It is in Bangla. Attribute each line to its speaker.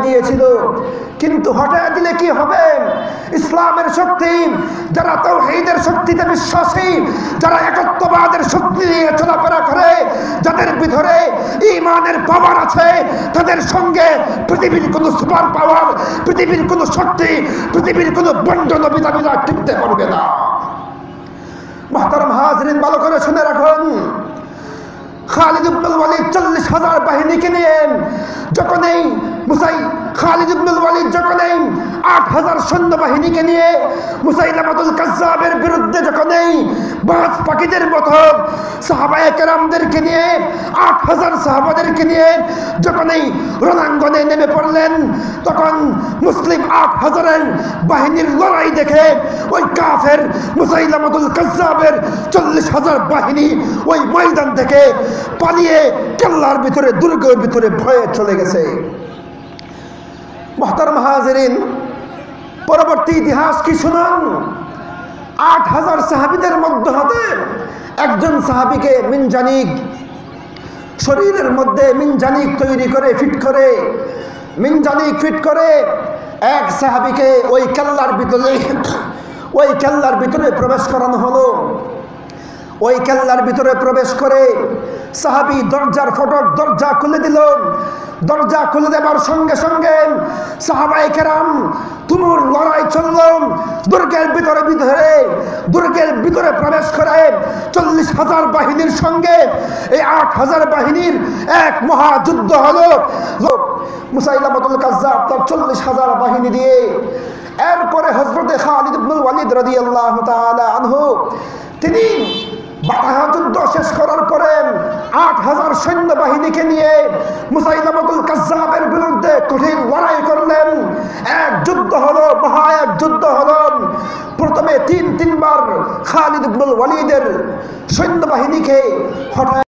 Speaker 1: দিয়েছিল, কিন্তু হটায় দিলে কি হবে? ইসলামের শক্তি, যারা তাওহীদের শক্তিতে বিশ্বাসী, যারা একত্ববাদের শক্তি নিয়ে চলাফেরা করে, যাদের ভিতরে ঈমানের পাওয়ার আছে, তাদের সঙ্গে পৃথিবীর কোনো সুপার পাওয়ার, পৃথিবীর কোনো শক্তি, পৃথিবীর কোনো বন্ড নবীরা টিকতে পারবে না। মুহতারাম হাজরিন, ভালো করে শুনে রাখুন, খালিদ ইবনুল ওয়ালিদ 40,000 বাহিনীকে নিয়ে যখন এই খালিদ ইবনুল ওয়ালিদ যখন এই 8,000 সৈন্যবাহিনীকে নিয়ে মুসাইলামাতুল কাজ্জাবের বিরুদ্ধে যখন এই বাজ পাখিদের মতো সাহাবায়ে কেরামদেরকে নিয়ে 8,000 সাহাবাদেরকে নিয়ে যখন এই রণাঙ্গনে নেমে পড়লেন, তখন মুসলিম 8,000-এর বাহিনীর লড়াই দেখে ওই কাফের মুসাইলামাতুল কাজ্জাবের 40,000 বাহিনী ওই ময়দান থেকে পালিয়ে কেল্লার ভিতরে, দুর্গের ভিতরে ভয়ে চলে গেছে। মুহতারাম হাজিরিন, পরবর্তী ইতিহাস কি শুনুন। 8,000 সাহাবীদের মধ্যে হতে একজন সাহাবীকে মিনজানিক, শরীরের মধ্যে মিনজানিক তৈরি করে ফিট করে এক সাহাবীকে ওই কেল্লার ভিতরে প্রবেশ করানো হলো। ওই কেল্লার ভিতরে প্রবেশ করে সাহাবী দরজার ফটক দরজা খুলে দিল। দরজা খুলে দেবার সঙ্গে সঙ্গে সাহাবায়ে কেরাম তুমুল লড়াই চলল। দুর্গের ভিতরে প্রবেশ করে 40,000 বাহিনীর সঙ্গে এই 8,000 বাহিনীর এক মহাযুদ্ধ হলো। মুসাইলামাতুল কাজ্জাব তার 40,000 বাহিনী দিয়ে, এরপরে হযরতে খালিদ ইবনুল ওয়ালিদ রাদিয়াল্লাহু তাআলা আনহু তিনি বাটাহা যুদ্ধ শেষ করার পরে 8,000 সৈন্যবাহিনীকে নিয়ে মুসাইলামাতুল কাজ্জাবের বিরুদ্ধে কঠিন লড়াই করলেন। এক যুদ্ধ হলো, মহা এক যুদ্ধ হলো। প্রথমে তিনবার খালিদ ইবনুল ওয়ালিদের সৈন্যবাহিনীকে হঠাৎ